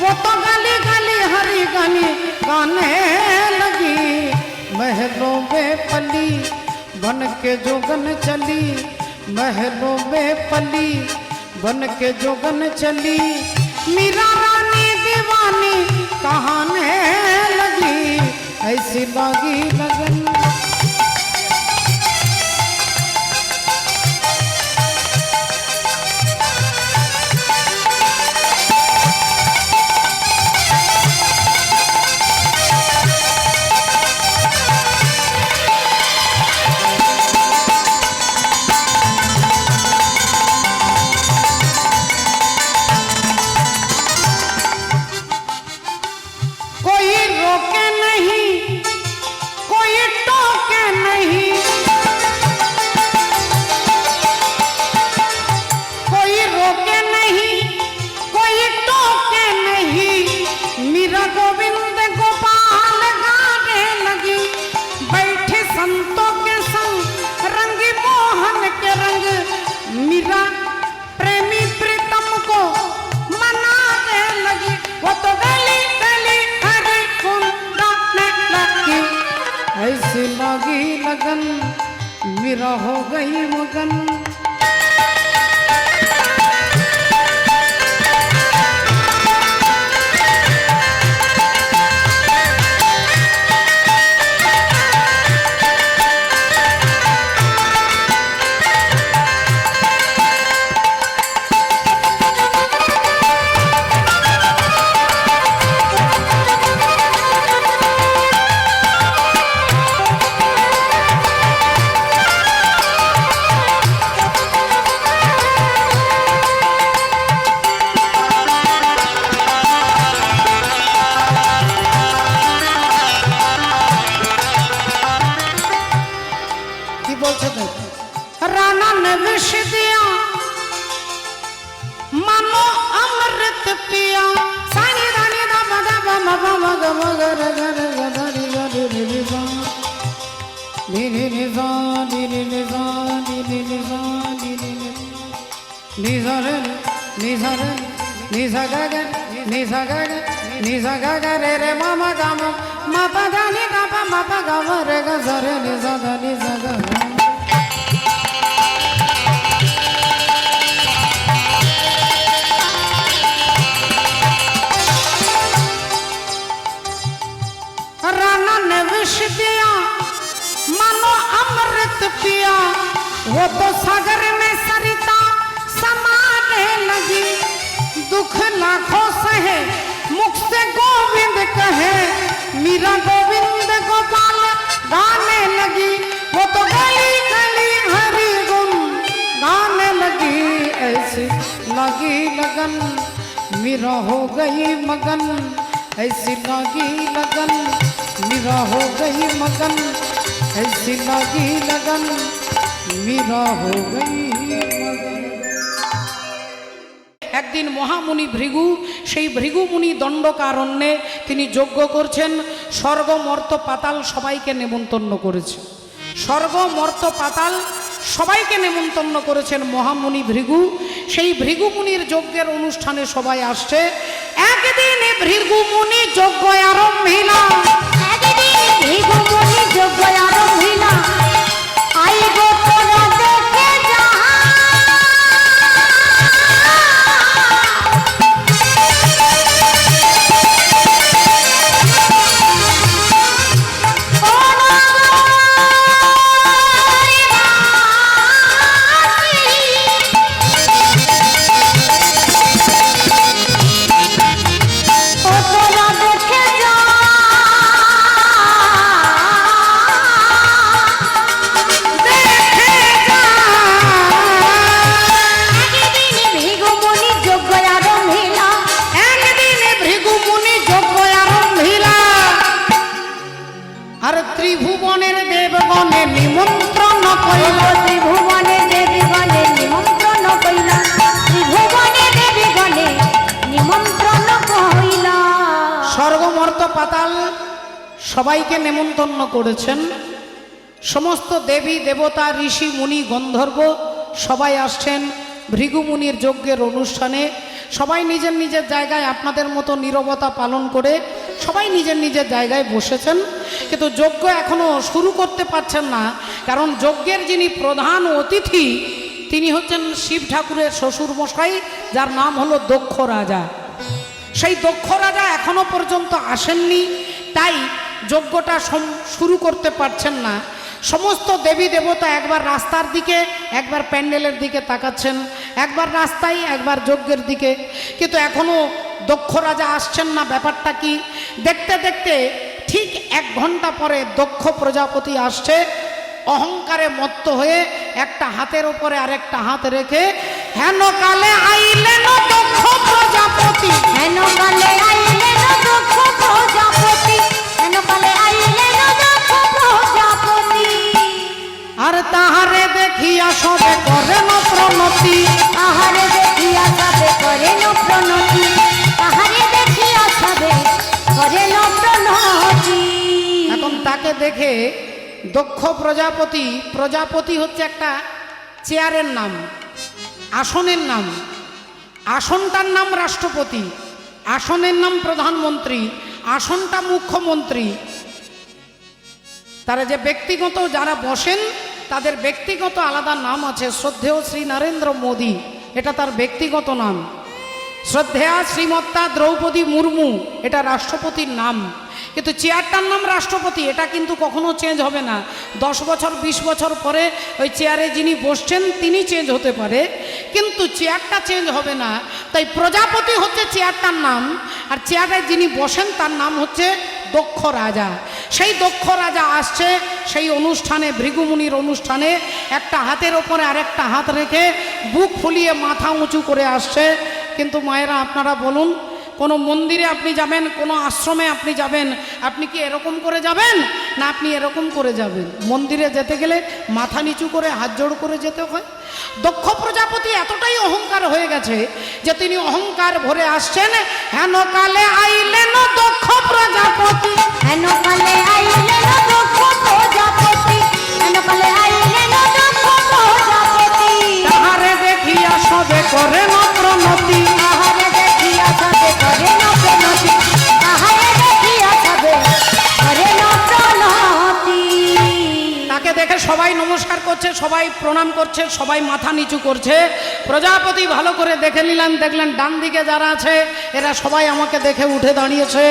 वो तो गली गली हरी गली गाने लगी, महलों में पली बन के जोगन चली, महलों में पली बन के जोगन चली। मीरा रानी दीवानी कहाने लगी, ऐसी लगी लगन। कोई रोके नहीं, कोई टोके नहीं, कोई रोके नहीं, कोई टोके नहीं। मीरा गोविंद गोपाल गाने लगी, बैठे संतों के संग रंगी मोहन के रंग। मीरा प्रेमी प्रीतम को मनाने लगी, वो तो गली गली हरी गुन गाने लगी, ऐसी लगी लगन मेरा हो गई मगन। কি বলছে দেখো, রানা ने विष दिया मानो अमृत पिया। सानी रानी दा मगा बमा बमा गमा गर गर गदारी गरी रि सा रि रि सा रि रि सा रि रि सा रि रि नि सा रे नि सा रे नि सा गा गा नि सा गा गा नि सा गा गा रे रे मामा गा मा मा पा गा नि गा पा मा पा गा मा रे गा सा रे नि सा गा नि सा गा। वो तो सागर में सरिता समाने लगी, दुख लाखों सहे मुख से गोविंद कहे, मीरा गोविंद गोपाल गाने लगी। वो तो गली गली हरि गुण गाने लगी, ऐसी लगी लगन मीरा हो गई मगन, ऐसी लगी लगन मीरा हो गई मगन, ऐसी लगी लगन मीरा हो गई मगन। একদিন মহামুনি ভৃগু, সেই ভৃগুমুনি দণ্ডকারণ্যে তিনি যজ্ঞ করছেন, স্বর্গ মর্ত পাতাল সবাইকে নেমন্তন্ন করেছে। স্বর্গ মর্ত পাতাল সবাইকে নেমন্তন্ন করেছেন মহামুনি ভৃগু। সেই ভৃগুমুনির যজ্ঞের অনুষ্ঠানে সবাই আসছে। একদিনে ভৃগুমুনি যজ্ঞ আরম্ভিলা, একদিন ভৃগুমুনি যজ্ঞ আরম্ভিলা, আইব তোরা দেখে যাহা। ত্রিভুবনের দেবগণে নিমন্ত্রণ কইল, ত্রিভুবনে দেবীগণে নিমন্ত্রণ কইলা, ত্রিভুবনে দেবীগণে নিমন্ত্রণ কইলা। স্বর্গমর্ত পাতাল সবাইকে নেমন্তন্ন করেছেন। সমস্ত দেবী দেবতা ঋষি মুনি গন্ধর্ব সবাই আসছেন ভৃগুমুনির যজ্ঞের অনুষ্ঠানে। সবাই নিজের নিজের জায়গায় আপনাদের মতো নীরবতা পালন করে সবাই নিজের নিজের জায়গায় বসেছেন, কিন্তু যজ্ঞ এখনো শুরু করতে পারছেন না। কারণ যজ্ঞের যিনি প্রধান অতিথি তিনি হচ্ছেন শিব ঠাকুরের শ্বশুরমশাই, যার নাম হলো দক্ষ রাজা। সেই দক্ষ রাজা এখনো পর্যন্ত আসেননি, তাই যজ্ঞটা শুরু করতে পারছেন না। সমস্ত দেবী দেবতা একবার রাস্তার দিকে, একবার প্যান্ডেলের দিকে তাকাচ্ছেন, একবার রাস্তায়, একবার যজ্ঞের দিকে, কিন্তু এখনো দক্ষ রাজা আসছেন না। ব্যাপারটা কি? দেখতে দেখতে ঠিক 1 ঘন্টা পরে দক্ষ প্রজাপতি আসছে। অহংকারে মত্ত হয়ে একটা হাতের উপরে আরেকটা হাত রেখে, হেন কালে আইলেন দক্ষ প্রজাপতি, হেন কালে আইলেন দক্ষ প্রজাপতি, হেন কালে আইলেন দক্ষ প্রজাপতি। আর তাহারে দেখিয়া সবে করেন প্রণতি, তাহারে দেখিয়া সবে করেন প্রণতি, তাহারে দেখিয়া সবে করেন প্রণতি। এখন তাকে দেখে দক্ষ প্রজাপতি, প্রজাপতি হচ্ছে একটা চেয়ারের নাম, আসনের নাম। আসনটার নাম রাষ্ট্রপতি, আসনের নাম প্রধানমন্ত্রী, আসনটা মুখ্যমন্ত্রী। তারা যে ব্যক্তিগত যারা বসেন তাদের ব্যক্তিগত আলাদা নাম আছে। শ্রদ্ধেয় শ্রী নরেন্দ্র মোদী, এটা তার ব্যক্তিগত নাম। শ্রদ্ধেয়া শ্রীমত্তা দ্রৌপদী মুর্মু, এটা রাষ্ট্রপতির নাম। কিন্তু চেয়ারটার নাম রাষ্ট্রপতি, এটা কিন্তু কখনো চেঞ্জ হবে না। 10 বছর 20 বছর পরে ওই চেয়ারে যিনি বসছেন তিনি চেঞ্জ হতে পারে, কিন্তু চেয়ারটা চেঞ্জ হবে না। তাই প্রজাপতি হচ্ছে চেয়ারটার নাম, আর চেয়ারে যিনি বসেন তার নাম হচ্ছে দক্ষ রাজা। সেই দক্ষ রাজা আসছে সেই অনুষ্ঠানে, ভৃগুমুনির অনুষ্ঠানে, একটা হাতের ওপরে আরেকটা হাত রেখে বুক ফুলিয়ে মাথা উঁচু করে আসছে। কিন্তু মায়েরা আপনারা বলুন, কোনো মন্দিরে আপনি যাবেন, কোনো আশ্রমে আপনি যাবেন, আপনি কি এরকম করে যাবেন না আপনি এরকম করে যাবেন? মন্দিরে যেতে গেলে মাথা নিচু করে হাত জোড় করে যেতে হয়। দক্ষ প্রজাপতি এতটাই অহংকার হয়ে গেছে যে তিনি অহংকার ভরে আসছেন। হেন কালে আইলেন দক্ষ প্রজাপতি, হেন কালে আইলেন দক্ষ প্রজাপতি, হেন কালে আইলেন দক্ষ প্রজাপতি। তাহারে দেখিয়া সবে করেন প্রণতি, তাহারে দেখিয়া সবে করেন প্রণতি, তাহারে দেখিয়া সবে করেন প্রণতি। তাকে দেখে সবাই নমস্কার করছে, সবাই প্রণাম করছে, সবাই মাথা নিচু করছে। প্রজাপতি ভালো করে দেখে নিলেন, দেখলেন ডান দিকে যারা আছে এরা সবাই আমাকে দেখে উঠে দাঁড়িয়েছে।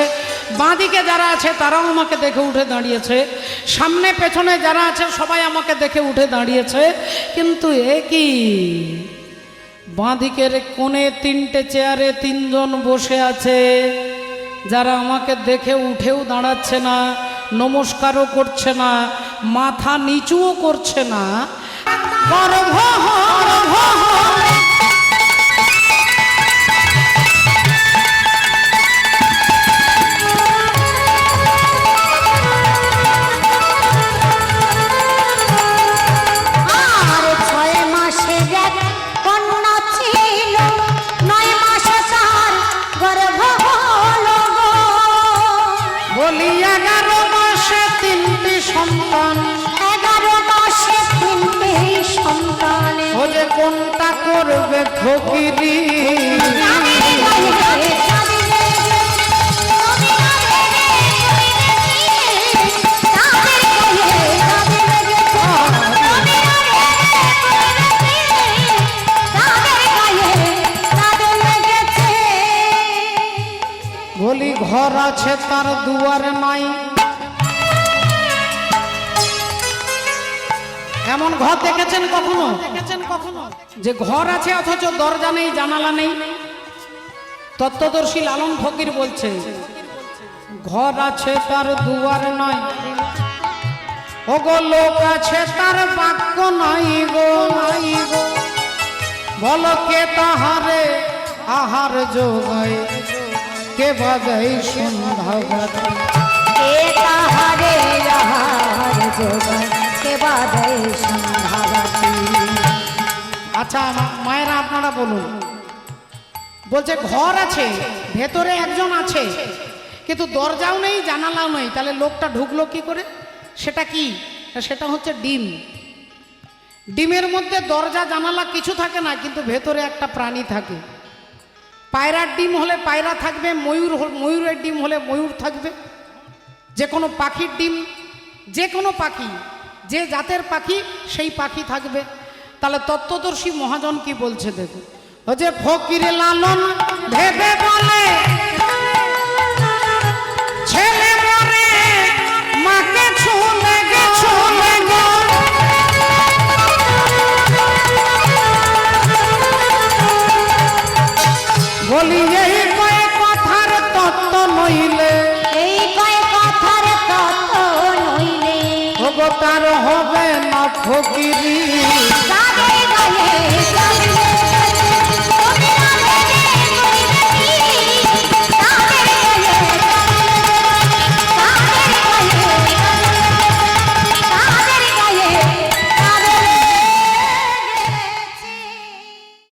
বাঁদিকে যারা আছে তারাও আমাকে দেখে উঠে দাঁড়িয়েছে, সামনে পেছনে যারা আছে সবাই আমাকে দেখে উঠে দাঁড়িয়েছে, কিন্তু এ কি বাঁদিকের কোণে 3টে চেয়ারে 3 জন বসে আছে, যারা আমাকে দেখে উঠেও দাঁড়াচ্ছে না, নমস্কারও করছে না, মাথা নিচুও করছে না। গর্ভ গর্ভ আর 6 মাসের এক কন্যা ছিল, 9 মাসে তার গর্ভ হলো গো। বলি 11 মাসে 3টি সন্তান, 11 মাসে 3টে সন্তান। ও যে কোনটা করবে ফকিরি, চাঁদের গায়ে চাঁদ লেগেছে, চাঁদের গায়ে চাঁদ লেগেছে, চাঁদের গায়ে চাঁদ লেগেছে। বলি ঘর আছে তার দুয়ার নাই। এমন ঘর দেখেছেন কখনো? যে ঘর আছে অথচ দরজা নেই, জানালা নেই? তত্ত্বদর্শী লালন ফকির বলছে, ঘর আছে তার দুয়ার নয়, ও গো লোক আছে তার বাক্য নাই গো, নাই গো। বলো কে তাহারে আহার যোগায়, কে বাজাই সন্ধ্যাবাতি। কে তাহারে আহার যোগায়, কে বাজায় সন্ধ্যাবাতি। আচ্ছা মায়েরা আপনারা বলুন, বলছে ঘর আছে, ভেতরে একজন আছে, কিন্তু দরজাও নেই, জানালাও নেই, তাহলে লোকটা ঢুকলো কি করে? সেটা কি? সেটা হচ্ছে ডিম। ডিমের মধ্যে দরজা জানালা কিছু থাকে না, কিন্তু ভেতরে একটা প্রাণী থাকে। পায়রার ডিম হলে পায়রা থাকবে, ময়ূরের ডিম হলে ময়ূর থাকবে, যে কোনো পাখির ডিম, যে কোনো পাখি, যে জাতের পাখি সেই পাখি থাকবে। তাহলে তত্ত্বদর্শী মহাজন কি বলছে দেখুন, ও যে ফকির লালন ভেবে বলে ছেলে মরে মাকে ছুলে গে, ছুলে গে। বলি এই কয়ে কথার তত্ত্ব নইলে, এই কয় কথার তত্ত্ব নইলে, ও গো তার হবে না ফকিরি।